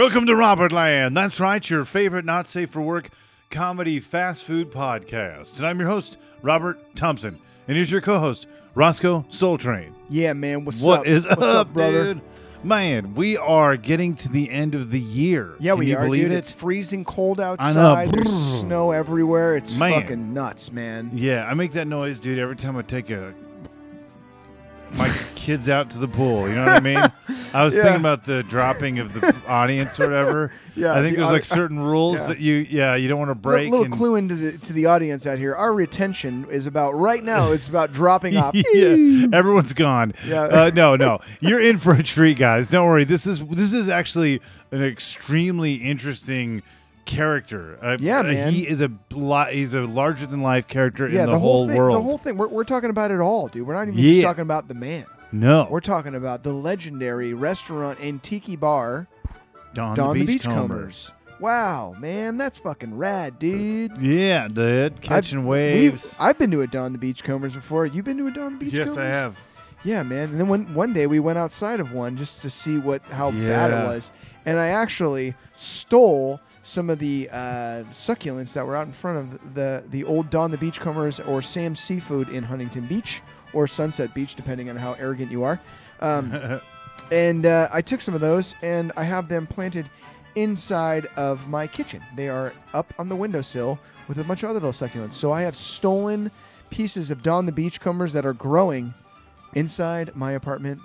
Welcome to Robertland. That's right, your favorite not safe for work comedy fast food podcast. And I'm your host, Robert Thompson. And here's your co-host, Rossco Soletrain. Yeah, man. What's What up? is What's up, brother? dude? Man, we are getting to the end of the year. Yeah, Can we you are, believe dude. it? It's freezing cold I outside. know. There's snow everywhere. It's Man. fucking nuts, man. Yeah, I make that noise, dude, every time I take my kids out to the pool. You know what I mean? I was thinking about the dropping of the audience or whatever. Yeah, I think the there's like certain rules that you don't want to break. Little clue into the audience out here. Our retention is about right now. It's about dropping off. Yeah, everyone's gone. Yeah. No, you're in for a treat, guys. Don't worry. This is actually an extremely interesting character. Yeah, man. He's a larger than life character in the whole thing, world. The whole thing. We're talking about it all, dude. We're not even just talking about the man. No, We're talking about the legendary restaurant and tiki bar, Don the the Beachcombers. Wow, man, that's fucking rad, dude. Yeah, dude. Catching waves. I've been to a Don the Beachcombers before. You been to a Don the Beachcombers? Yes, I have. Yeah, man. And then one day we went outside of one just to see how bad it was, and I actually stole some of the succulents that were out in front of the old Don the Beachcombers or Sam's Seafood in Huntington Beach or Sunset Beach, depending on how arrogant you are. And I took some of those, and I have them planted inside of my kitchen. They are up on the windowsill with a bunch of other little succulents. So I have stolen pieces of Don the Beachcombers that are growing inside my apartment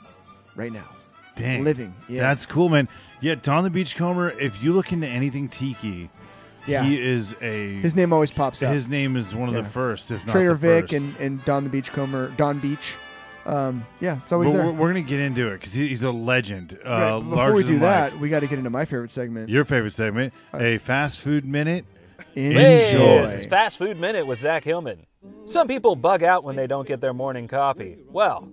right now. Dang. Living. Yeah. That's cool, man. Yeah, Don the Beachcomber, if you look into anything tiki, he is his name always pops up. His name is one of the first, if not Trader the Vic first. and Don the Beachcomber, Don Beach. It's always there. We're going to get into it because he's a legend. Right, before we do that, we got to get into my favorite segment. Your favorite segment, a fast food minute. Enjoy. This is Fast Food Minute with Zack Hillman. Some people bug out when they don't get their morning coffee. Well,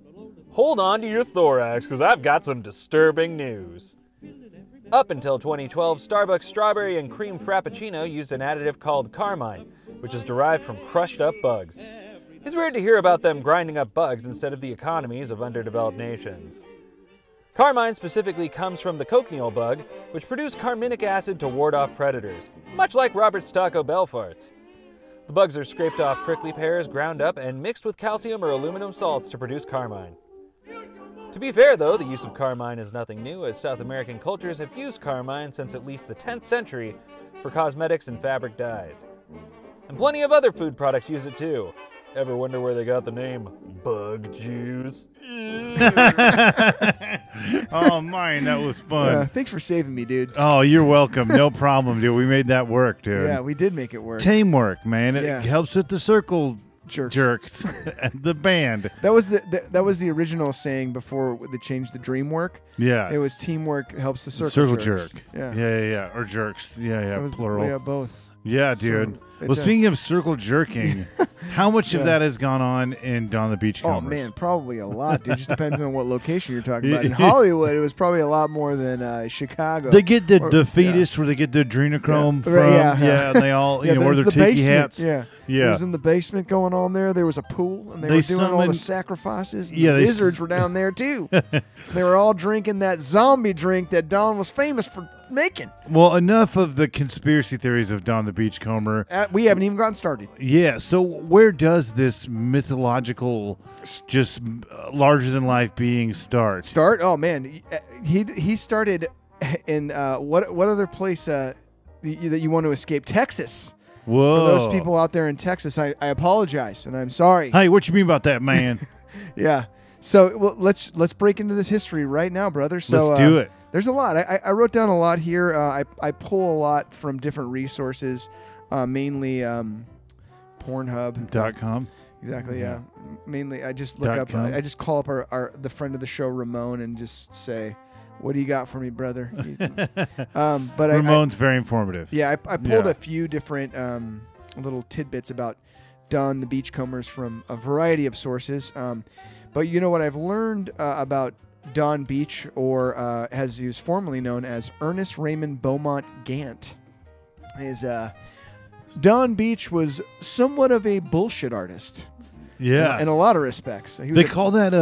hold on to your thorax because I've got some disturbing news. Up until 2012, Starbucks Strawberry and Cream Frappuccino used an additive called carmine, which is derived from crushed up bugs. It's weird to hear about them grinding up bugs instead of the economies of underdeveloped nations. Carmine specifically comes from the cochineal bug, which produce carminic acid to ward off predators, much like Robert's Taco Bell farts. The bugs are scraped off prickly pears, ground up, and mixed with calcium or aluminum salts to produce carmine. To be fair, though, the use of carmine is nothing new, as South American cultures have used carmine since at least the 10th century for cosmetics and fabric dyes. And plenty of other food products use it too. Ever wonder where they got the name bug juice? Oh, man, that was fun. Thanks for saving me, dude. Oh, you're welcome. No problem, dude. We made that work, dude. Yeah, we did make it work. Teamwork, man. It Yeah. helps with the circle Jerks. and the band. That was the original saying before they changed the dream work. Yeah. It was teamwork helps the circle jerk. Yeah. Yeah. Or jerks. Yeah, It was, plural. Yeah, both. Yeah, So, dude. it Well, does. speaking of circle jerking, how much of that has gone on in Don the Beachcombers? Oh, man, probably a lot, dude. Just depends on what location you're talking about. In Hollywood, it was probably a lot more than Chicago. They get the fetus where they get the adrenochrome from. Yeah. And they all, wear their the tiki basement. hats. Yeah. It was in the basement going on there. There was a pool, and they were doing all the summoned- sacrifices. And Yeah, the they wizards were down there, too. They were all drinking that zombie drink that Don was famous for making. Well, enough of the conspiracy theories of Don the Beachcomber. We haven't even gotten started. Yeah, so where does this mythological, just larger-than-life being start? Oh, man. He started in what other place that you want to escape? Texas. Whoa. For those people out there in Texas, I apologize, and I'm sorry. Hey, what you mean about that, man? Yeah. So let's break into this history right now, brother. So Let's do it. There's a lot. I wrote down a lot here. I pull a lot from different resources, mainly Pornhub.com. Exactly. Yeah. Mainly, I just look up. I just call up the friend of the show, Ramon, and just say, "What do you got for me, brother?" But Ramon's very informative. Yeah, I pulled a few different little tidbits about Don the Beachcombers from a variety of sources. But you know what I've learned about Don Beach, or as he was formerly known as Ernest Raymond Beaumont Gant, is Don Beach was somewhat of a bullshit artist. Yeah. In a lot of respects. They call that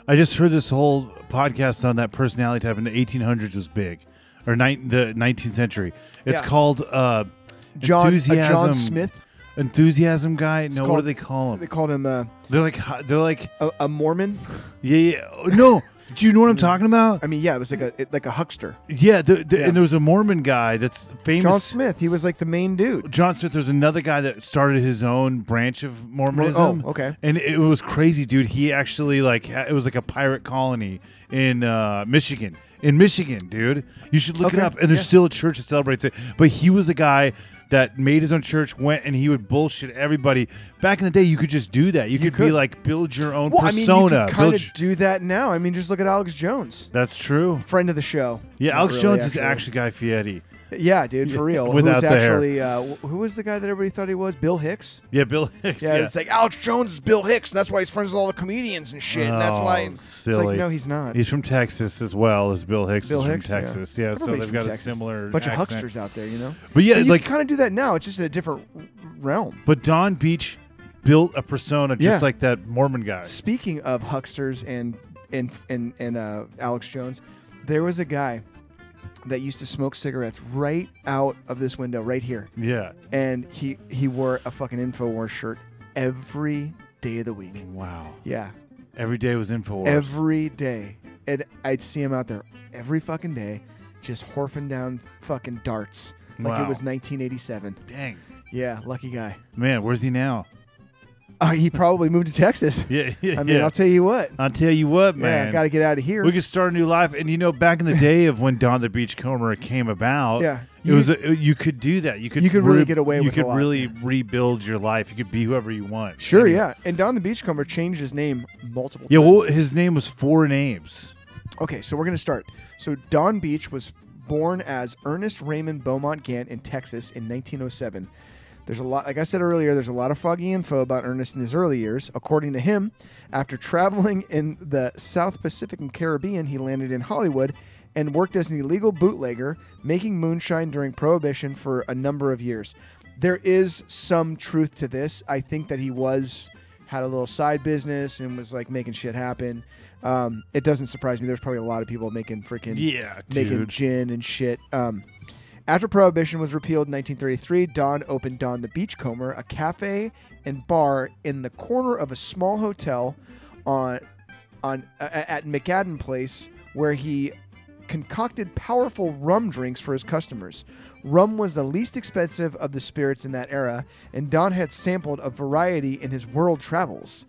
I just heard this whole podcast on that personality type in the 1800s was big. or the 19th century. It's Yeah. called John Enthusiasm. Smith. Enthusiasm guy? No, what do called- they call him? They called him They're like a Mormon. yeah. No, do you know what I'm talking about? I mean, yeah, it was like a huckster. Yeah, Yeah. and there was a Mormon guy that's famous. John Smith. He was like the main dude. John Smith. There's another guy that started his own branch of Mormonism. Oh, okay. And it was crazy, dude. He actually it was like a pirate colony in Michigan. In Michigan, dude. You should look it Okay, up. And there's yeah. still a church that celebrates it. But he was a guy that made his own church, went and he would bullshit everybody. Back in the day, you could just do that. You could be like, build your own persona. I mean, you could kind of do that now. I mean, just look at Alex Jones, That's true. friend of the show. Yeah, Not Alex really, Jones is actually Guy Fieri. Yeah, dude, for real. Without Who's the hair. actually who was the guy that everybody thought he was? Bill Hicks. Yeah, Bill Hicks. Yeah, it's like Alex Jones is Bill Hicks, and that's why he's friends with all the comedians and shit. And that's why it's silly. like, no, he's not. He's from Texas as well as Bill Hicks. Bill is Hicks, from Texas. Yeah, so Everybody's they've from got Texas. a similar bunch accent. of hucksters out there, you know. But yeah, you like kind of do that now. It's just in a different realm. But Don Beach built a persona just Yeah. like that Mormon guy. Speaking of hucksters and Alex Jones, there was a guy that used to smoke cigarettes right out of this window right here, Yeah. and he wore a fucking InfoWars shirt every day of the week. Wow. Yeah, Every day was InfoWars. every day, and I'd see him out there every fucking day, just horfing down fucking darts like it Wow. was 1987. Dang. Yeah, lucky guy. Man, where's he now? He probably moved to Texas. Yeah. I mean, I'll tell you what. I'll tell you what, Yeah, man. I got to get out of here. We could start a new life. And, back in the day of when Don the Beachcomber came about, Yeah. you could do that. You could really get away with You a could lot, really yeah. rebuild your life. You could be whoever you want. Sure, And yeah. And Don the Beachcomber changed his name multiple Yeah, times. well, his name was 4 names. Okay, so we're going to start. So Don Beach was born as Ernest Raymond Beaumont Gant in Texas in 1907. There's a lot, like I said earlier, there's a lot of foggy info about Ernest in his early years. According to him, after traveling in the South Pacific and Caribbean, he landed in Hollywood and worked as an illegal bootlegger, making moonshine during Prohibition for a number of years. There is some truth to this. I think that he had a little side business and was like making shit happen. It doesn't surprise me. There's probably a lot of people making freaking making gin and shit. After Prohibition was repealed in 1933, Don opened Don the Beachcomber, a cafe and bar in the corner of a small hotel at McAdden Place, where he concocted powerful rum drinks for his customers. Rum was the least expensive of the spirits in that era, and Don had sampled a variety in his world travels.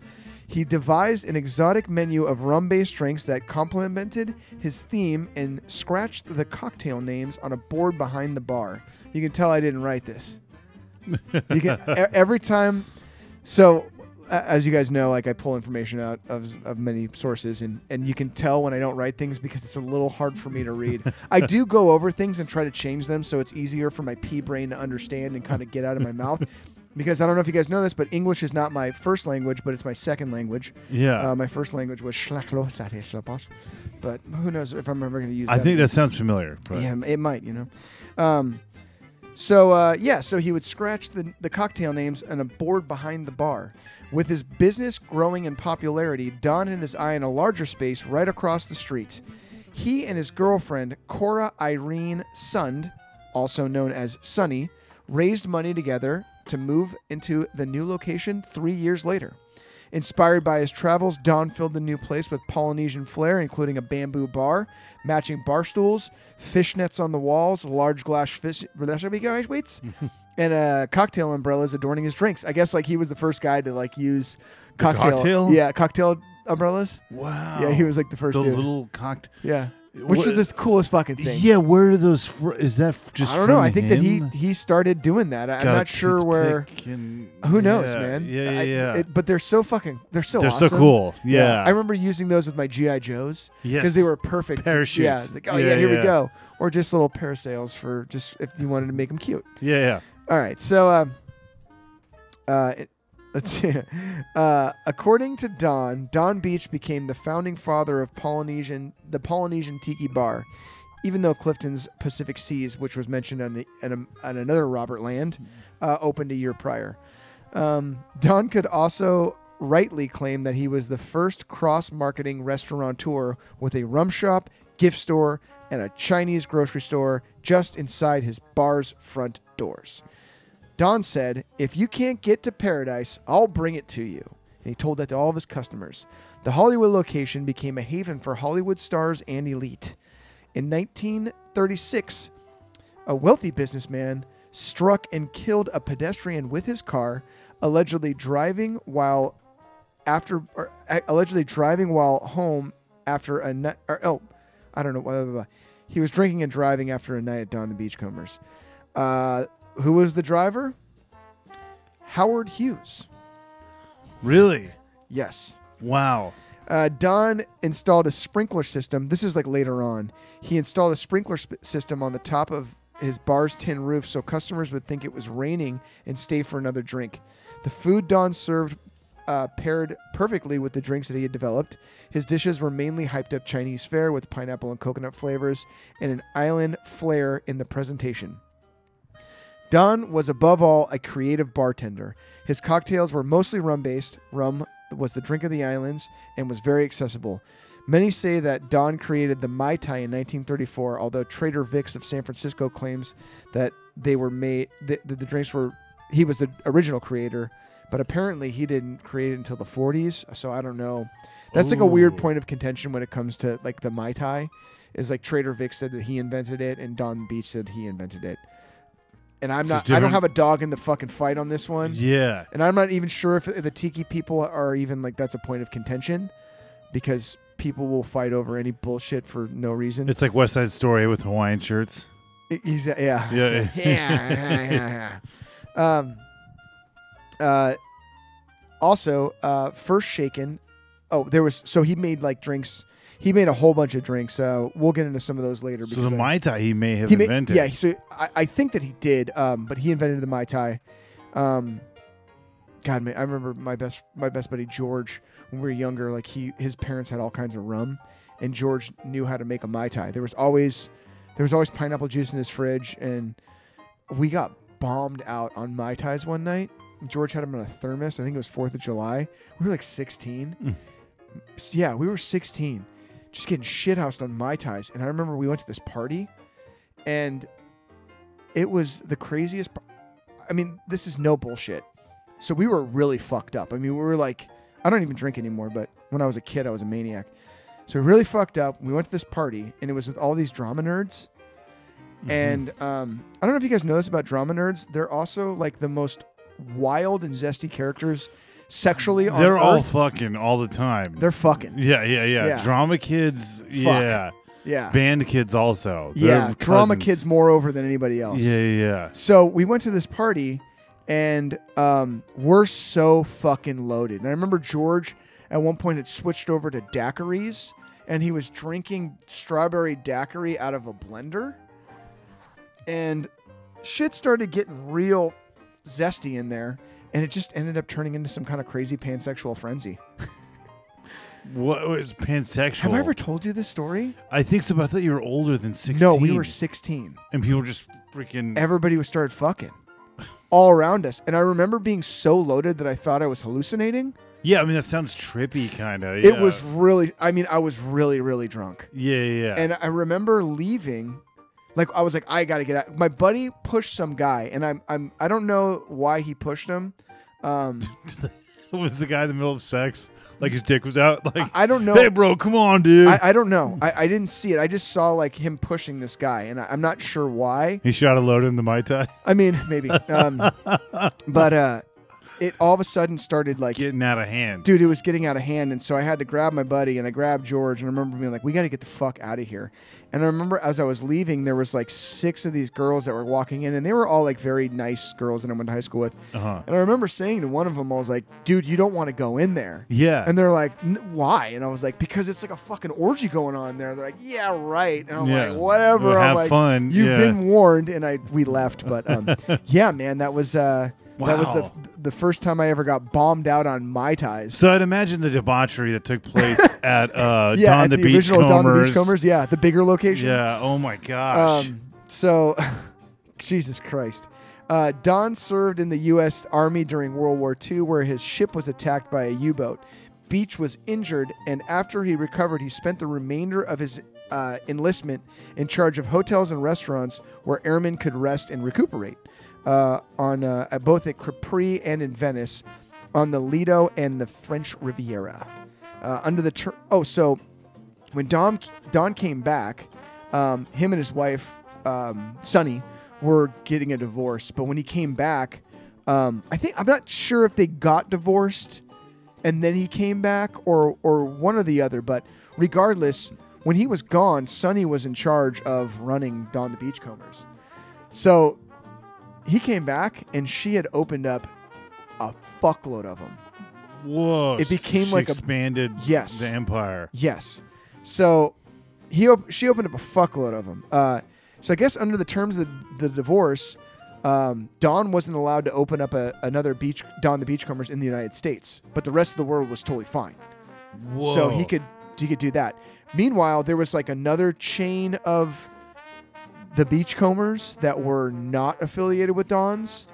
He devised an exotic menu of rum-based drinks that complemented his theme and scratched the cocktail names on a board behind the bar. You can tell I didn't write this. You can every time. So, as you guys know, like I pull information out of many sources, and you can tell when I don't write things because it's a little hard for me to read. I do go over things and try to change them so it's easier for my pea brain to understand and kind of get out of my mouth. Because I don't know if you guys know this, but English is not my first language, but it's my second language. Yeah. My first language was but who knows if I'm ever going to use that. I think that sounds familiar. But. Yeah, it might, So he would scratch the cocktail names on a board behind the bar. With his business growing in popularity, Don had his eye on a larger space right across the street. He and his girlfriend, Cora Irene Sund, also known as Sonny, raised money together to move into the new location 3 years later. Inspired by his travels, Don filled the new place with Polynesian Flair, including a bamboo bar, matching bar stools, fishnets on the walls, large glass fish and cocktail umbrellas adorning his drinks. I guess like he was the first guy to like use cocktail? Yeah, cocktail umbrellas. Wow. Yeah, he was like the first Those dude. little cocktail. Yeah. Which is the coolest fucking thing. Yeah, where are those? Is that just? I don't know. from I think him? that he started doing that. I'm Got a not sure where. Who knows, man? Yeah. But they're so they're so They're awesome. so cool. Yeah. I remember using those with my G.I. Joes. Yes. Because they were perfect. Parachutes. Yeah. It's like, Yeah, here we yeah. go. Or just little parasails for just if you wanted to make them cute. Yeah. All right. So, let's see. According to Don Beach became the founding father of the Polynesian Tiki Bar, even though Clifton's Pacific Seas, which was mentioned on another Robertland, opened a year prior. Don could also rightly claimed that he was the first cross-marketing restaurateur with a rum shop, gift store, and a Chinese grocery store just inside his bar's front doors. Don said, "If you can't get to paradise, I'll bring it to you." And he told that to all of his customers. The Hollywood location became a haven for Hollywood stars and elite. In 1936, a wealthy businessman struck and killed a pedestrian with his car, allegedly driving while home after a night. I don't know. Blah, blah, blah. He was drinking and driving after a night at Don The Beachcombers. Who was the driver? Howard Hughes. Really? Yes. Wow. Don installed a sprinkler system. This is like later on. He installed a sprinkler system on the top of his bar's tin roof so customers would think it was raining and stay for another drink. The food Don served paired perfectly with the drinks that he had developed. His dishes were mainly hyped up Chinese fare with pineapple and coconut flavors and an island flair in the presentation. Don was above all a creative bartender. His cocktails were mostly rum-based. Rum was the drink of the islands and was very accessible. Many say that Don created the Mai Tai in 1934, although Trader Vic's of San Francisco claims that they were made, the drinks were, he was the original creator, but apparently he didn't create it until the 40s, so I don't know. That's like a weird point of contention when it comes to like the Mai Tai, is like Trader Vic said that he invented it and Don Beach said he invented it. And I don't have a dog in the fucking fight on this one. Yeah. And I'm not even sure if the Tiki people are even like that's a point of contention, because people will fight over any bullshit for no reason. It's like West Side Story with Hawaiian shirts. Yeah. Also, First Shaken. Oh, so he made like drinks. He made a whole bunch of drinks. We'll get into some of those later. So the Mai Tai he may have invented. Yeah, so I think that he did, but he invented the Mai Tai. God, man, I remember my best buddy George, when we were younger, like his parents had all kinds of rum, and George knew how to make a Mai Tai. There was always pineapple juice in his fridge, and we got bombed out on Mai Tais one night. George had them in a thermos. I think it was 4th of July. We were like 16. Yeah, we were 16. Just getting shithoused on Mai Tais. And I remember we went to this party, and it was the craziest. I mean, this is no bullshit. So we were really fucked up. I mean, we were like, I don't even drink anymore, but when I was a kid, I was a maniac. So we really fucked up. We went to this party, and it was with all these drama nerds. Mm-hmm. And I don't know if you guys know this about drama nerds. They're also like the most wild and zesty characters sexually on They're all Earth. fucking all the time. They're fucking. Yeah. Drama kids, yeah. Band kids also. Yeah, drama kids moreover than anybody else. Yeah. So we went to this party, and we're so fucking loaded. And I remember George at one point had switched over to daiquiris, and he was drinking strawberry daiquiri out of a blender. And shit started getting real zesty in there. And it just ended up turning into some kind of crazy pansexual frenzy. What was pansexual? Have I ever told you this story? I think so, but I thought you were older than 16. No, we were 16. And people just freaking... Everybody was started fucking all around us. And I remember being so loaded that I thought I was hallucinating. Yeah, I mean, that sounds trippy, kind of. It was really... I mean, I was really, really drunk. Yeah. And I remember leaving... Like, I was like, I gotta get out. My buddy pushed some guy, and I don't know why he pushed him. Was the guy in the middle of sex? Like his dick was out? Like, I don't know. Hey, bro, come on, dude. I don't know. I didn't see it. I just saw like him pushing this guy, and I'm not sure why. He shot a load in the Mai Tai? I mean, maybe. But it all of a sudden started like getting out of hand. Dude, it was getting out of hand, and so I had to grab my buddy, and I grabbed George, and I remember being like, we got to get the fuck out of here. And I remember as I was leaving, there was like 6 of these girls that were walking in, and they were all like very nice girls that I went to high school with. Uh-huh. And I remember saying to one of them, I was like, dude, you don't want to go in there. Yeah. And they're like, why? And I was like, because it's like a fucking orgy going on there. They're like, yeah, right. And I'm like, whatever. Well, have I'm like, fun. You've been warned. And we left. But yeah, man, that was... Wow. That was the first time I ever got bombed out on Mai Tais. So I'd imagine the debauchery that took place at Don the original Don the Beachcombers. Beachcombers, yeah, the bigger location. Yeah, oh my gosh. So, Jesus Christ. Don served in the U.S. Army during World War II, where his ship was attacked by a U-boat. Beach was injured, and after he recovered, he spent the remainder of his enlistment in charge of hotels and restaurants where airmen could rest and recuperate, both at Capri and in Venice, on the Lido and the French Riviera. So when Don came back, him and his wife, Sonny, were getting a divorce. But when he came back, I'm not sure if they got divorced and then he came back or one or the other. But regardless, when he was gone, Sonny was in charge of running Don the Beachcombers. So he came back and she had opened up a fuckload of them. Whoa! It became she like expanded the empire. Yes. So she opened up a fuckload of them. So I guess under the terms of the divorce, Don wasn't allowed to open up another Don the Beachcombers in the United States, but the rest of the world was totally fine. Whoa! So he could do that. Meanwhile, there was like another chain of the Beachcombers that were not affiliated with Don's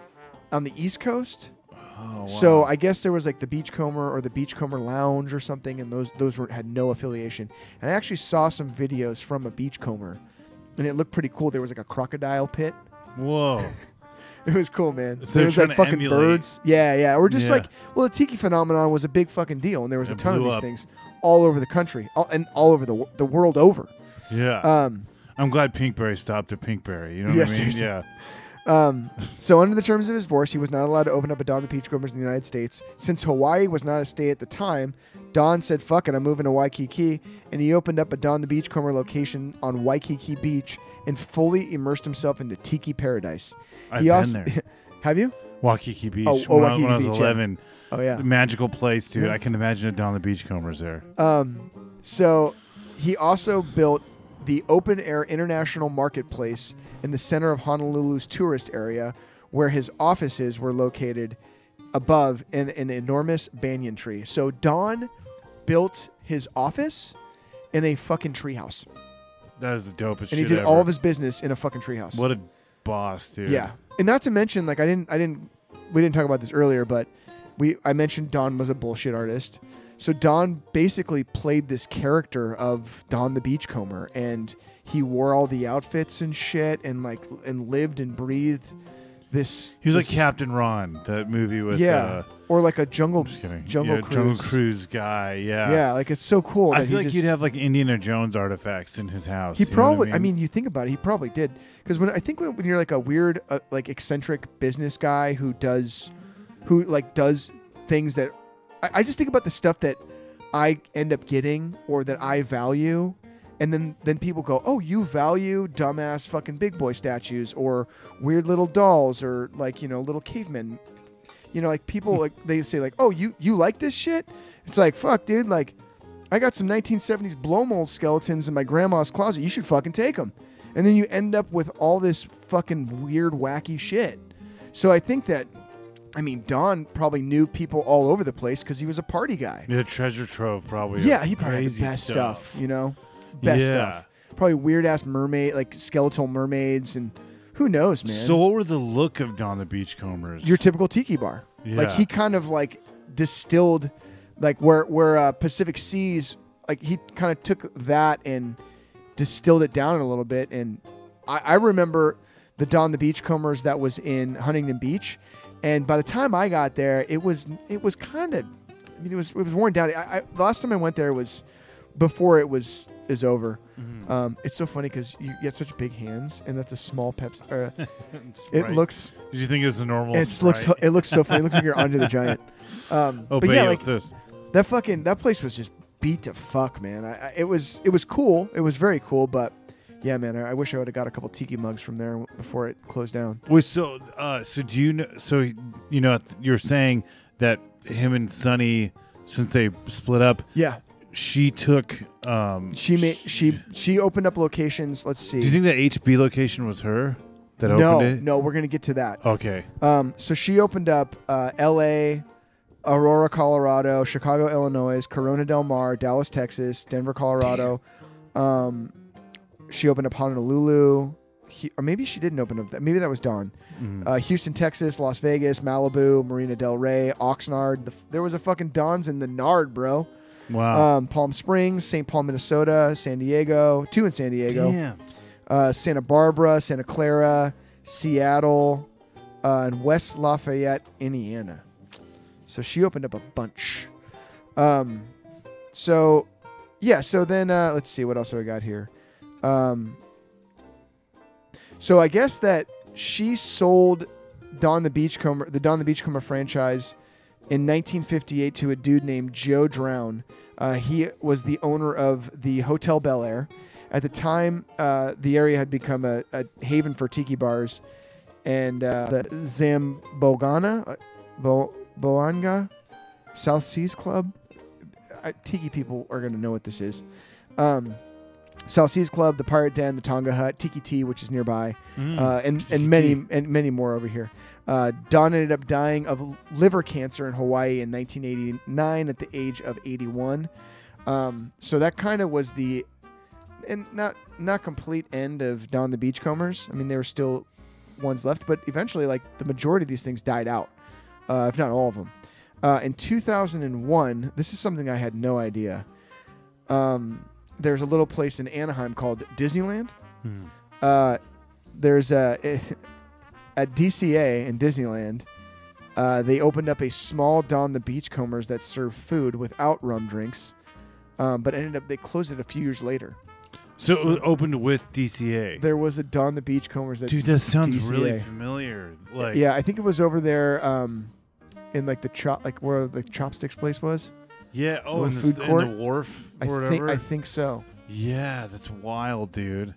on the East Coast. Oh, wow. So I guess there was like the Beachcomber or the Beachcomber Lounge or something, and those had no affiliation. And I actually saw some videos from a Beachcomber, and it looked pretty cool. There was like a crocodile pit. Whoa. It was cool, man. So there was like fucking emulate. birds. Yeah. Or just like, well, the Tiki phenomenon was a big fucking deal, and there was a ton of these things all over the country, and all over the world over. Yeah. I'm glad Pinkberry stopped at Pinkberry. You know what I mean? Seriously. Yeah. So under the terms of his divorce, he was not allowed to open up a Don the Beachcombers in the United States. Since Hawaii was not a state at the time, Don said, fuck it, I'm moving to Waikiki, and he opened up a Don the Beachcomber location on Waikiki Beach and fully immersed himself into Tiki paradise. I've been there. Have you? Waikiki Beach. When I Waikiki was Beach, 11. Oh, yeah. Magical place, dude. Yeah. I can imagine a Don the Beachcombers there. So he also built the open-air international marketplace in the center of Honolulu's tourist area, where his offices were located above an enormous banyan tree. So Don built his office in a fucking treehouse. That is the dopest shit And he did ever. all of his business in a fucking treehouse. What a boss, dude. Yeah. And not to mention, like, we didn't talk about this earlier, but I mentioned Don was a bullshit artist. So Don basically played this character of Don the Beachcomber, and he wore all the outfits and shit, and lived and breathed this. He was like Captain Ron, that movie with or like a Jungle Cruise. Jungle Cruise guy. Yeah, yeah, like it's so cool. I feel like he'd have like Indiana Jones artifacts in his house. He probably. I mean, you think about it, he probably did. Because when you're like a weird, like eccentric business guy who does things that. I just think about the stuff that I end up getting or that I value, and then people go, oh, you value dumbass fucking big boy statues or weird little dolls or like, little cavemen. Like people like they say like, oh, you like this shit? It's like, fuck, dude, like I got some 1970s blow mold skeletons in my grandma's closet. You should fucking take them. And then you end up with all this fucking weird, wacky shit. So I think that Don probably knew people all over the place because he was a party guy. Yeah, treasure trove probably. Yeah, he probably had the best stuff, Best stuff. Probably weird-ass mermaid, like skeletal mermaids, and who knows, man. So what were the look of Don the Beachcombers? Your typical tiki bar. Yeah. Like, he kind of, like, distilled, like, where Pacific Seas, like, he kind of took that and distilled it down a little bit. And I remember the Don the Beachcombers that was in Huntington Beach. And by the time I got there, it was kind of, it was worn down. The last time I went there was before it is over. Mm-hmm. It's so funny because you get such big hands, and that's a small Pepsi. It looks. Did you think it was the normal? It looks so funny. It looks like you're Andre the Giant. But yeah, like that place was just beat to fuck, man. It was cool. It was very cool, but. Yeah, man. I wish I would have got a couple tiki mugs from there before it closed down. Wait, so do you know? So you're saying that him and Sonny, since they split up, yeah, she took. She opened up locations. Let's see. Do you think that HB location was her that opened it? No, we're gonna get to that. Okay. So she opened up L.A., Aurora, Colorado, Chicago, Illinois, Corona Del Mar, Dallas, Texas, Denver, Colorado. She opened up Honolulu, or maybe she didn't open up that. Maybe that was Dawn. Houston, Texas, Las Vegas, Malibu, Marina Del Rey, Oxnard. There was a fucking Dawn's in the Nard, bro. Wow. Palm Springs, St. Paul, Minnesota, San Diego, 2 in San Diego. Damn. Santa Barbara, Santa Clara, Seattle, and West Lafayette, Indiana. So she opened up a bunch. So then let's see, what else do I got here? So I guess that she sold Don the Beachcomber franchise in 1958 to a dude named Joe Drown. He was the owner of the Hotel Bel Air. At the time, the area had become a haven for tiki bars, and the Zambogana, Boanga, South Seas Club. Tiki people are going to know what this is. South Seas Club, the Pirate Den, the Tonga Hut, Tiki Tea, which is nearby, and many more over here. Don ended up dying of liver cancer in Hawaii in 1989 at the age of 81. So that kind of was the not complete end of Don the Beachcombers. I mean, there were still ones left, but eventually, like, the majority of these things died out, if not all of them. In 2001, this is something I had no idea. There's a little place in Anaheim called Disneyland. There's at DCA in Disneyland, they opened up a small Don the Beachcombers that served food without rum drinks, but they closed it a few years later. So it was opened with DCA. There was a Don the Beachcombers that. Dude, that sounds DCA. really familiar. Like, yeah, I think it was over there in like where the Chopsticks place was. Yeah. Oh, in food court? In the wharf or whatever. I think so. Yeah, that's wild, dude.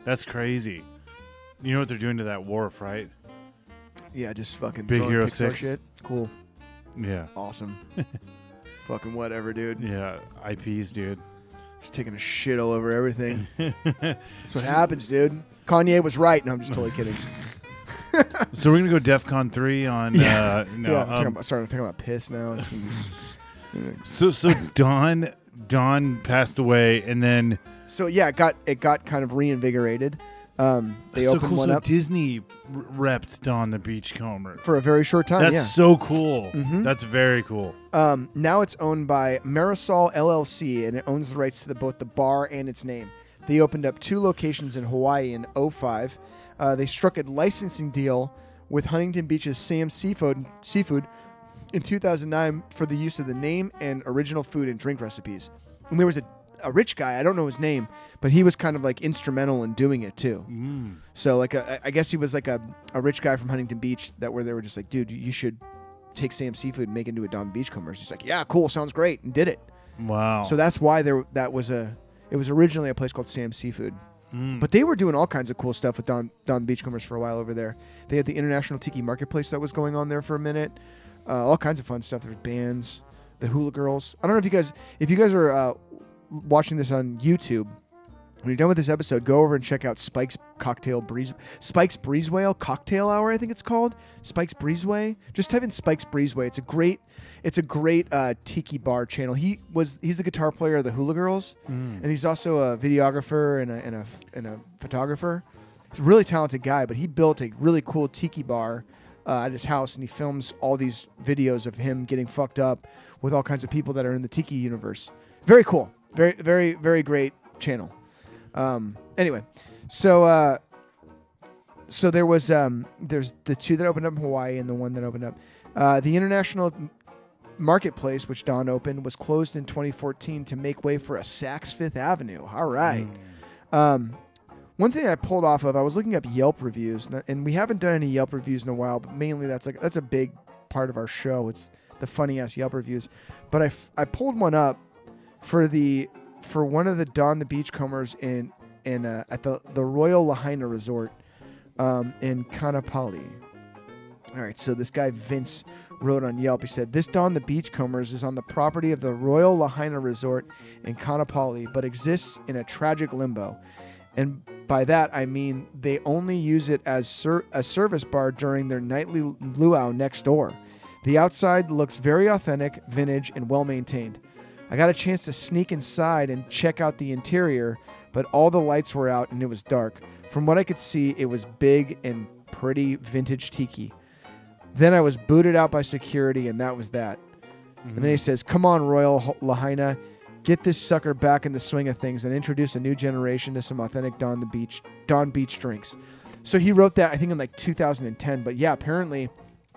That's crazy. You know what they're doing to that wharf, right? Yeah, just fucking Big throwing Hero Pixar 6. shit. Cool. Yeah. Awesome. Fucking whatever, dude. Yeah, IPs, dude. Just taking a shit all over everything. That's what happens, dude. Kanye was right. No, I'm just totally kidding. So we're gonna go DEFCON 3 on. I'm talking about piss now. So Don passed away, and then. So yeah, it got kind of reinvigorated. They opened one up. Disney repped Don the Beachcomber for a very short time. That's so cool. Mm-hmm. That's very cool. Now it's owned by Marisol LLC, and it owns the rights to both the bar and its name. They opened up 2 locations in Hawaii in 2005. They struck a licensing deal with Huntington Beach's Sam's Seafood in 2009 for the use of the name and original food and drink recipes. And there was a rich guy, I don't know his name, but he was kind of like instrumental in doing it too. So like I guess he was like a rich guy from Huntington Beach where they were just like, dude, you should take Sam's Seafood and make it into a Don Beachcomber. He's like, yeah, cool, sounds great, and did it. Wow. So that's why it was originally a place called Sam's Seafood. But they were doing all kinds of cool stuff with Don Beachcombers for a while over there. They had the International Tiki Marketplace that was going on there for a minute. All kinds of fun stuff. There were bands, the Hula Girls. I don't know if you guys are watching this on YouTube. When you're done with this episode, go over and check out Spike's Breezeway Cocktail Hour, I think it's called. Spike's Breezeway. Just type in Spike's Breezeway. It's a great tiki bar channel. He's the guitar player of the Hula Girls, and he's also a videographer and a photographer. He's a really talented guy, but he built a really cool tiki bar at his house, and he films all these videos of him getting fucked up with all kinds of people that are in the tiki universe. Very cool. Very, very, very great channel. Anyway, so there was there's the 2 that opened up in Hawaii and the 1 that opened up. The International Marketplace, which Don opened, was closed in 2014 to make way for a Saks Fifth Avenue. All right. One thing I pulled off of, I was looking up Yelp reviews, and we haven't done any Yelp reviews in a while, but mainly that's a big part of our show. It's the funny ass Yelp reviews. But I pulled one up for one of the Don the Beachcombers at the Royal Lahaina Resort in Kanapali. All right, so this guy Vince wrote on Yelp. He said, "This Don the Beachcombers is on the property of the Royal Lahaina Resort in Kanapali, but exists in a tragic limbo. And by that, I mean they only use it as a service bar during their nightly luau next door. The outside looks very authentic, vintage, and well-maintained. I got a chance to sneak inside and check out the interior, but all the lights were out and it was dark. From what I could see, it was big and pretty vintage tiki. Then I was booted out by security, and that was that. And then he says, come on, Royal Lahaina, get this sucker back in the swing of things and introduce a new generation to some authentic Don Beach drinks. So he wrote that, I think, in like 2010. But yeah, apparently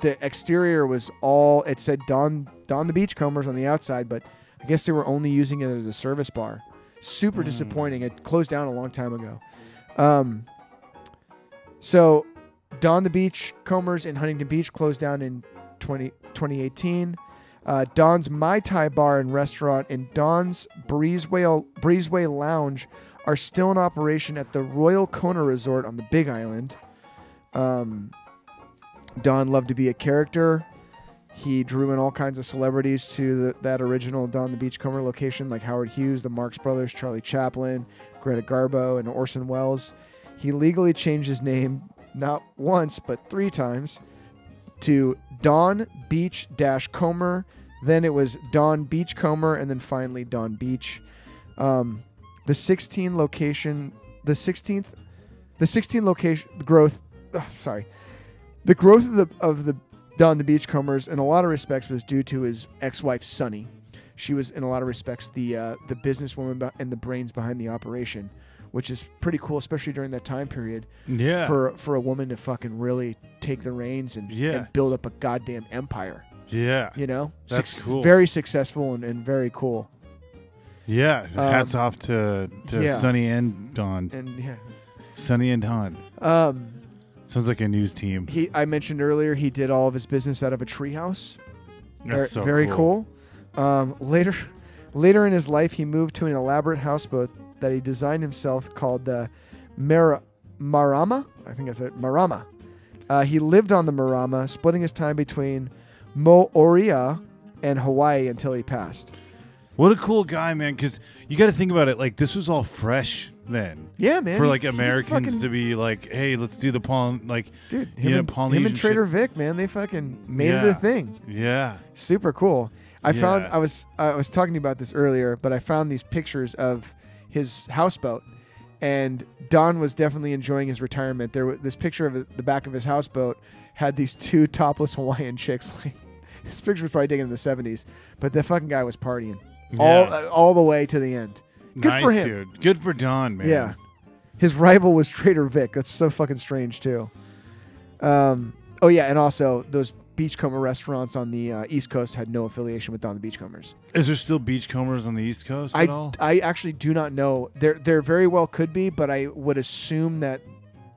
the exterior was all, it said Don the Beachcombers on the outside, but I guess they were only using it as a service bar. Super disappointing. It closed down a long time ago. So Don the Beachcombers in Huntington Beach closed down in 2018. Don's Mai Tai Bar and Restaurant and Don's Breezeway Lounge are still in operation at the Royal Kona Resort on the Big Island. Don loved to be a character. He drew in all kinds of celebrities to that original Don the Beachcomber location, like Howard Hughes, the Marx Brothers, Charlie Chaplin, Greta Garbo, and Orson Welles. He legally changed his name not once, but 3 times to Don Beach-Comer. Then it was Don Beachcomber, and then finally Don Beach. The 16th location growth. The growth of the Don the Beachcombers in a lot of respects was due to his ex-wife Sonny. She was in a lot of respects the businesswoman and the brains behind the operation, which is pretty cool, especially during that time period. Yeah. For a woman to fucking really take the reins and build up a goddamn empire. Yeah. You know? That's cool. Very successful and very cool. Yeah. Hats off to Sonny and Dawn. Sonny and Dawn. Sounds like a news team. I mentioned earlier he did all of his business out of a treehouse. That's so very cool. Later in his life, he moved to an elaborate houseboat that he designed himself called the Marama. I think that's it. Marama. He lived on the Marama, splitting his time between Moorea and Hawaii until he passed. What a cool guy, man, because you got to think about it. Like, this was all fresh then. Yeah, man. For, like, Americans to be like, hey, let's do the Polynesian. Him and Trader Vic, man, they fucking made it a thing. Yeah. Super cool. I was talking to you about this earlier, but I found these pictures of his houseboat, and Don was definitely enjoying his retirement. There was this picture of the back of his houseboat had these 2 topless Hawaiian chicks. Like, this picture was probably taken in the 70s, but the fucking guy was partying all the way to the end. Good for him, dude. Good for Don, man. Yeah, his rival was Trader Vic. That's so fucking strange too. And also those Beachcomber restaurants on the East Coast had no affiliation with Don the Beachcombers. Is there still Beachcombers on the East Coast at all? I actually do not know. There very well could be, but I would assume that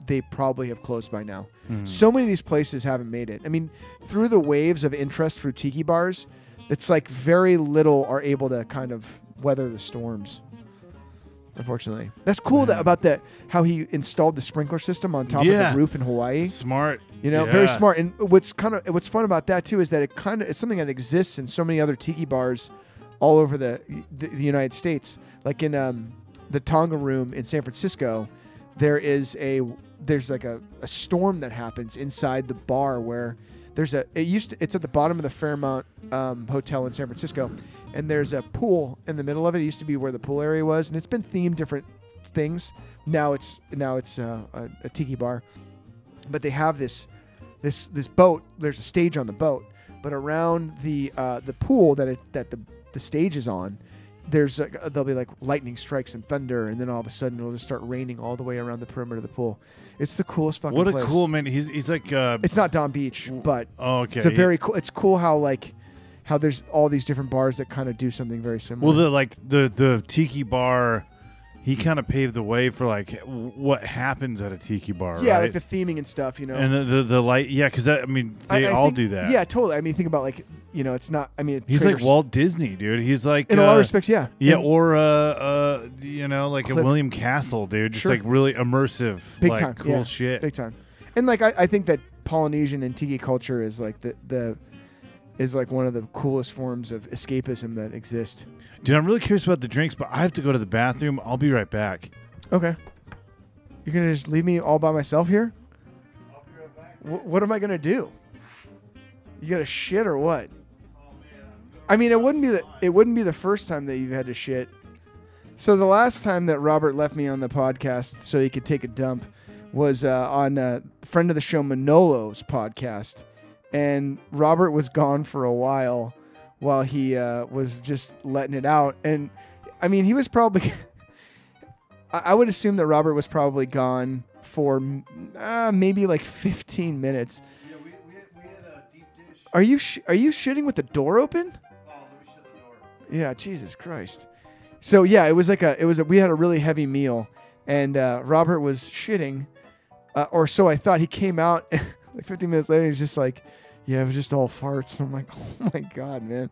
they probably have closed by now. So many of these places haven't made it. I mean, through the waves of interest through tiki bars, it's like very little are able to kind of weather the storms. Unfortunately, that's cool about how he installed the sprinkler system on top of the roof in Hawaii. Smart, very smart. And what's fun about that too is that it's something that exists in so many other tiki bars all over the United States. Like in the Tonga Room in San Francisco, there's like a storm that happens inside the bar where it's at the bottom of the Fairmont Hotel in San Francisco, and there's a pool in the middle of it. It used to be where the pool area was, and it's been themed different things. Now it's a tiki bar, but they have this boat. There's a stage on the boat, but around the pool that the stage is on, there'll be like lightning strikes and thunder, and then all of a sudden it'll just start raining all the way around the perimeter of the pool. It's the coolest fucking place. What a cool man! He's like it's not Don Beach, but okay. It's a very cool. It's cool how there's all these different bars that kind of do something very similar. Well, the tiki bar, he kind of paved the way for like what happens at a tiki bar. Yeah, right? like the theming and stuff, and the light. Yeah, because I all do that. Yeah, totally. I mean, think about like it's not. I mean, he's like Walt Disney, dude. He's like in a lot of respects, yeah. Yeah, or like Cliff. A William Castle, dude. Just like really immersive, big like, time, cool shit, big time. And like I think that Polynesian and tiki culture is like is like one of the coolest forms of escapism that exist. Dude, I'm really curious about the drinks, but I have to go to the bathroom. I'll be right back. Okay. You're gonna just leave me all by myself here? I'll be right back. What am I gonna do? You got to shit or what? I mean, it wouldn't be the first time that you've had to shit. So the last time that Robert left me on the podcast so he could take a dump, was on a friend of the show Manolo's podcast, and Robert was gone for a while he was just letting it out. And I mean, he was probably I would assume that Robert was probably gone for maybe like 15 minutes. Yeah, we had a deep dish. Are you shitting with the door open? Oh, let me shut the door. Yeah, Jesus Christ. So yeah, we had a really heavy meal, and Robert was shitting, or so I thought. He came out like 15 minutes later. He's just like, yeah, it was just all farts. And I'm like, oh my God, man,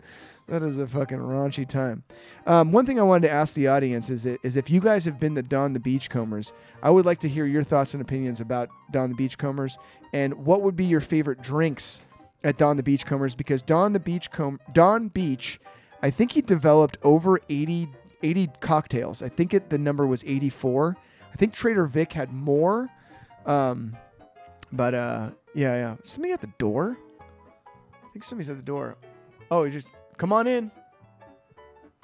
that is a fucking raunchy time. One thing I wanted to ask the audience is if you guys have been to Don the Beachcombers, I would like to hear your thoughts and opinions about Don the Beachcombers, and what would be your favorite drinks at Don the Beachcombers, because Don Beach, I think he developed over 80 cocktails. I think the number was 84. I think Trader Vic had more. Yeah. Somebody at the door? I think somebody's at the door. Oh, just come on in.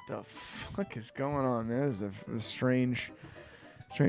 The fuck is going on, man? This is a strange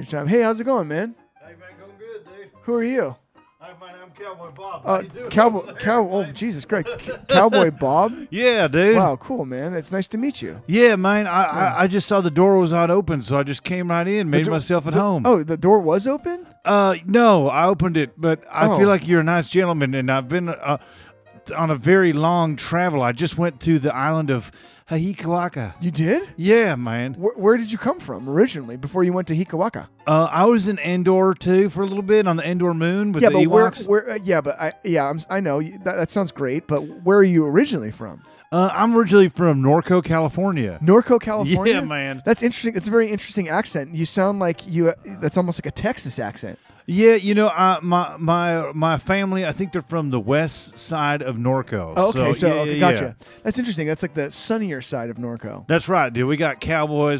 time. Hey, how's it going, man? Hey, man, going good, dude. Who are you? Hi, man, I'm Cowboy Bob. How you doing? Cowboy. Oh, Jesus Christ. Cowboy Bob? Yeah, dude. Wow, cool, man. It's nice to meet you. Yeah, man. I just saw the door was not open, so I just came right in, made myself at home. Oh, the door was open? No, I opened it, but I feel like you're a nice gentleman, and I've been on a very long travel. I just went to the island of Hikawaka. You did? Yeah, man. Where did you come from originally before you went to Hikawaka? I was in Endor too for a little bit on the Endor moon with the Ewoks. I know that sounds great, but where are you originally from? I'm originally from Norco, California. Norco, California? Yeah, man. That's interesting. It's a very interesting accent. You sound like that's almost like a Texas accent. Yeah, my family, I think they're from the west side of Norco. Oh, okay, so gotcha. Yeah. That's interesting. That's like the sunnier side of Norco. That's right, dude. We got cowboy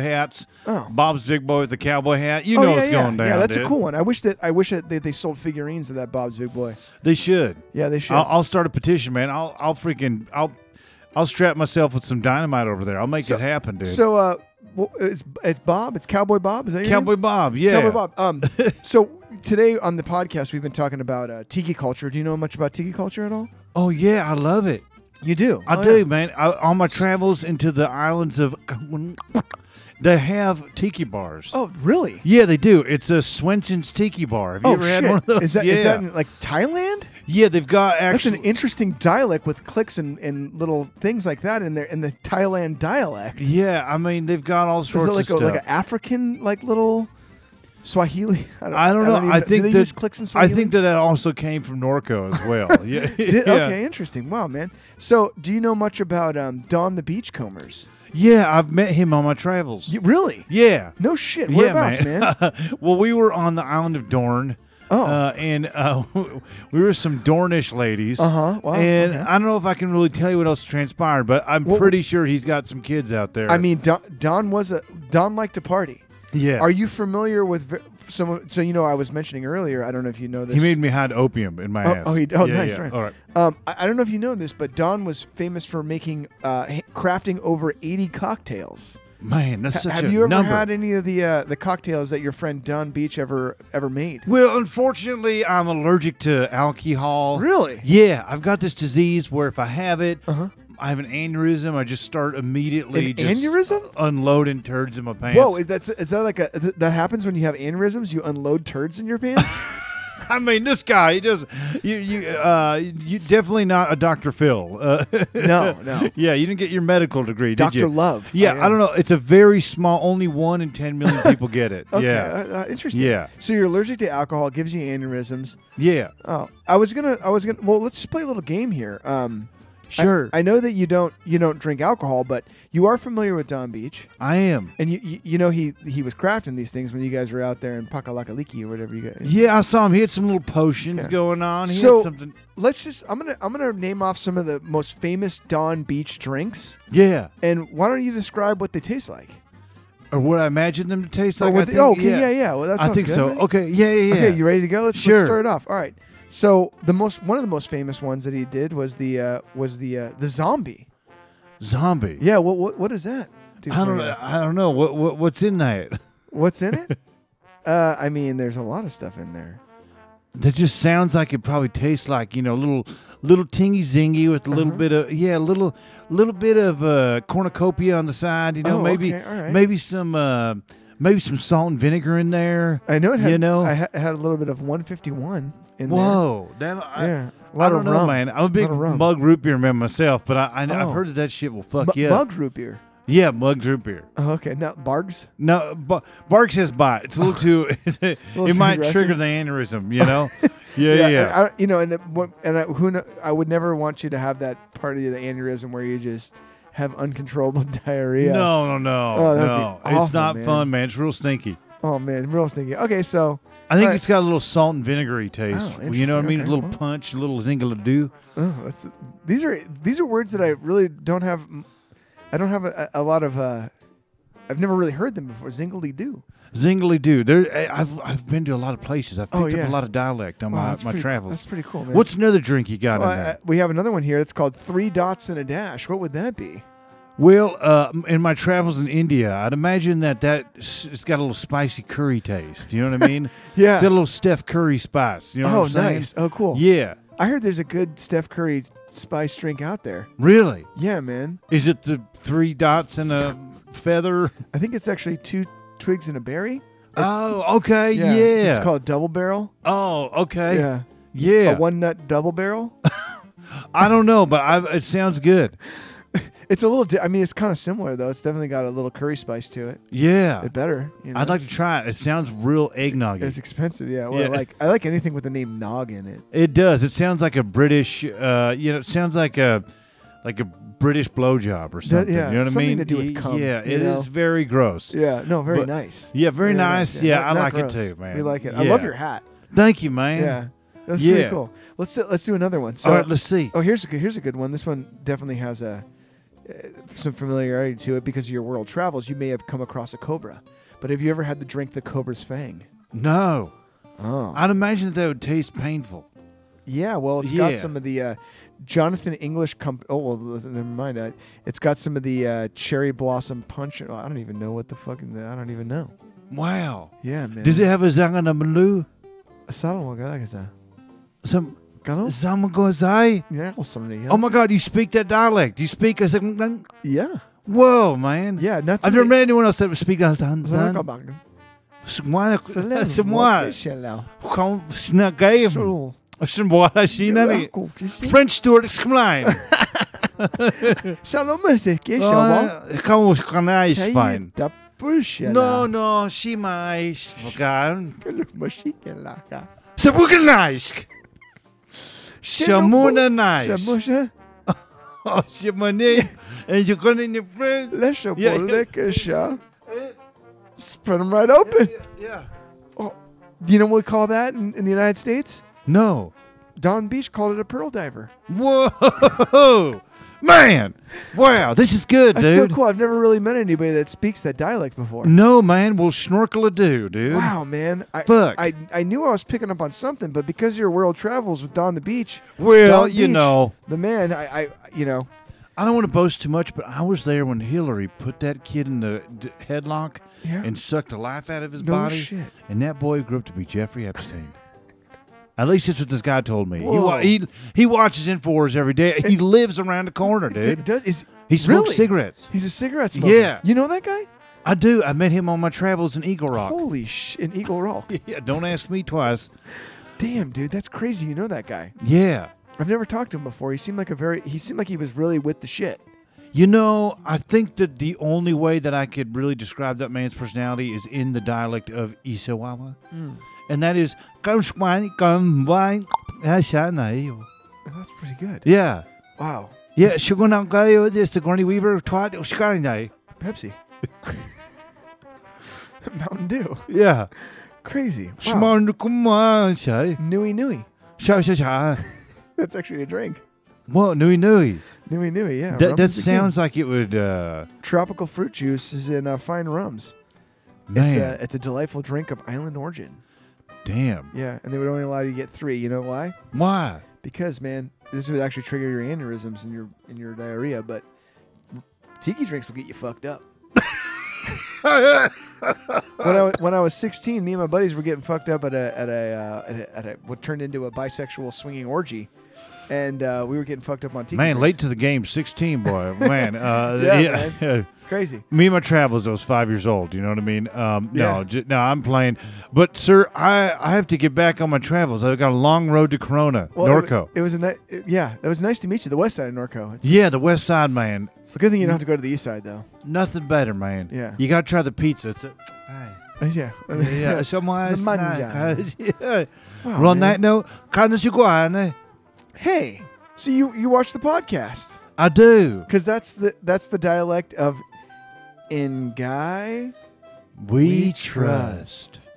hats. Oh. Bob's Big Boy with the cowboy hat. You know what's going down. Yeah, that's dude. a cool one. I wish that they sold figurines of that Bob's Big Boy. They should. Yeah, they should. I'll start a petition, man. I'll strap myself with some dynamite over there. I'll make it happen, dude. So, it's Bob. It's Cowboy Bob. Is that your Cowboy name? Bob? Yeah. Cowboy Bob. So today on the podcast, we've been talking about tiki culture. Do you know much about tiki culture at all? Oh yeah, I love it. You do? I do, man. On my travels into the islands of, they have tiki bars. Oh, really? Yeah, they do. It's a Swenson's Tiki Bar. Have you ever had one of those? Is that in like Thailand? Yeah, they've got actually. That's an interesting dialect with clicks and little things like that in the Thailand dialect. Yeah, I mean they've got all sorts of stuff. Like an African little Swahili? I don't know. I think do they use clicks in Swahili? I think that also came from Norco as well. Yeah. Okay, interesting. Wow, man. So, do you know much about Don the Beachcombers? Yeah, I've met him on my travels. Really? Yeah. No shit. Whereabouts, man? Well, we were on the island of Dorn. Oh. And we were some Dornish ladies. Uh-huh. Wow. And okay. I don't know if I can really tell you what else transpired, but I'm pretty sure he's got some kids out there. I mean, Don liked to party. Yeah. Are you familiar with some? So I was mentioning earlier. I don't know if you know this. He made me hide opium in my ass. Nice. Yeah. Right. All right. I don't know if you know this, but Don was famous for making crafting over 80 cocktails. Man, that's such a number. Have you ever had any of the cocktails that your friend Don Beach ever made? Well, unfortunately, I'm allergic to alcohol. Really? Yeah, I've got this disease where if I have it, I have an aneurysm. I just start immediately aneurysm? Unloading turds in my pants. Whoa, is that like that happens when you have aneurysms? You unload turds in your pants? I mean, this guy, he does. You definitely not a Dr. Phil. No. Yeah, you didn't get your medical degree, did you? Dr. Love. Yeah, I don't know. It's a very small. Only 1 in 10 million people get it. Okay, yeah, interesting. Yeah. So you're allergic to alcohol. It gives you aneurysms. Yeah. Oh, I was gonna. Well, let's just play a little game here. Sure. I know that you don't drink alcohol, but you are familiar with Don Beach. I am. And you know he was crafting these things when you guys were out there in Pakalakaliki or whatever you guys. Yeah, I saw him. He had some little potions going on. He had something. Let's just I'm gonna name off some of the most famous Don Beach drinks. Yeah. And why don't you describe what they taste like? Or what I imagine them to taste like? Yeah. Well, that sounds I think good, so. right? Okay. Yeah. Okay, you ready to go? Let's start it off. All right. So one of the most famous ones that he did was the zombie. Zombie. Yeah. What is that? I don't know. What's in that? What's in it? I mean, there's a lot of stuff in there. That just sounds like it probably tastes like, little tingy zingy with a little bit of little bit of cornucopia on the side. Maybe okay, all right. maybe some salt and vinegar in there. I know it had. I had a little bit of 151 in there. Whoa, A I lot don't of know, rum. man. I'm a big mug root beer man myself, but I've heard that shit will fuck you up. Mug root beer. Yeah, mug root beer. Oh, okay. Now Bargs. No, Barks has bite. It's a little too. It might aggressive. trigger the aneurysm. Yeah. I would never want you to have that part of the aneurysm where you just have uncontrollable diarrhea. No. Oh, that'd be awful, it's not fun, man. It's real stinky. Oh man, real stinky. Okay, so I think it's got a little salt and vinegary taste. Oh, You know what I mean? okay, A little punch, a little zingaladoo. oh, these are words that I really don't have. I don't have a lot of. I've never really heard them before. Zingaladoo. Zingaladoo. I've been to a lot of places. I've picked up yeah. a lot of dialect on my travels. That's pretty cool, man. What's another drink you got in So, there? we have another one here. It's called 3 Dots and a Dash. What would that be? Well, in my travels in India, I'd imagine it's got a little spicy curry taste. You know what I mean? Yeah. It's got a little Steph Curry spice. You know what I'm saying? Nice. Oh, cool. Yeah. I heard there's a good Steph Curry spice drink out there. Really? Yeah, man. Is it the 3 dots and a feather? I think it's actually 2 twigs and a berry. Oh, okay. Yeah. It's called Double Barrel. Oh, okay. Yeah. Yeah. A 1 nut double barrel. I don't know, but it sounds good. It's a little. It's kind of similar though. It's definitely got a little curry spice to it. Yeah. It better. I'd like to try it. It sounds real eggnoggy. It's expensive. Yeah. Well, Yeah. I like anything with the name Nog in it. It does. It sounds like a British. It sounds like a British blowjob or something. yeah, You know what I something mean? to do with cum, Yeah, it you know? is very gross. Yeah. No. Very But- nice. Yeah, very nice. Yeah, Not I like gross. it too, man. We like it. Yeah. I love your hat. Thank you, man. Yeah. That's Yeah. pretty cool. Let's do another one. So, All right, let's see. Oh, here's a good one. This one definitely has some familiarity to it because of your world travels. You may have come across a cobra, but have you ever had to drink the cobra's fang? No. Oh, I'd imagine that would taste painful. yeah. Well, it's got some of the Jonathan English. Never mind. It's got some of the cherry blossom punch. Oh, I don't even know what the fucking. I don't even know. Wow. Yeah, man. Does it have a Zanga Maloo? Some Zamagozai? Yeah, something. Oh my God, you speak that dialect. You speak as a. Yeah. Whoa, man. Yeah. Not I've never met anyone else that would speak as French French Stewart explain. Como canais fine. No, she might. Sabukanaisk. Shamuna nice. Oh, Shimone. And you're going in your friend. Spread them right open. Yeah. Oh, do you know what we call that in the United States? No. Don Beach called it a pearl diver. Whoa. Man. Wow. This is good, That's dude. so cool. I've never really met anybody that speaks that dialect before. No, man. We'll snorkel-a-do, dude. Wow, man. Fuck. I knew I was picking up on something, but because your world travels with Don the Beach. Well, Don Beach, know. The man, I I don't want to boast too much, but I was there when Hillary put that kid in the headlock and sucked the life out of his body. Shit. And that boy grew up to be Jeffrey Epstein. At least that's what this guy told me. Whoa. He watches Infowars every day. He lives around the corner, dude. He smokes really? cigarettes. He's a cigarette smoker. Yeah. You know that guy? I do. I met him on my travels in Eagle Rock. Holy in Eagle Rock. Yeah, don't ask me twice. Damn, dude, that's crazy. You know that guy. Yeah. I've never talked to him before. He seemed like he was really with the shit. You know, I think that the only way that I could really describe that man's personality is in the dialect of Isawawa. And that is, That's pretty good. yeah. Wow. Yeah, Sigourney Weaver, Pepsi. Mountain Dew. Yeah. Crazy. Wow. Nui. That's actually a drink. What? Nui Nui. Nui, yeah. That sounds like it would. Tropical fruit juice is in fine rums. Man. It's a delightful drink of island origin. Damn. Yeah, and they would only allow you to get 3. You know why? Why? Because, man, this would actually trigger your aneurysms and your diarrhea, but tiki drinks will get you fucked up. when I was 16, me and my buddies were getting fucked up at a what turned into a bisexual swinging orgy, and we were getting fucked up on Tiki. Man, Bars. late to the game, 16, boy. Man, man. Crazy. Me and my travels, I was 5 years old. You know what I mean? Yeah. No, I'm playing. But, sir, I have to get back on my travels. I've got a long road to Corona, Norco. It was it was nice to meet you. The west side of Norco. Yeah, the west side, man. It's a good thing you don't have to go to the east side, though. Nothing better, man. Yeah. You got to try the pizza. It's Yeah. Somewhere The manja. Yeah. Wow, Well, on man. that note, Hey, so you watch the podcast I do. because that's the dialect of in guy We trust.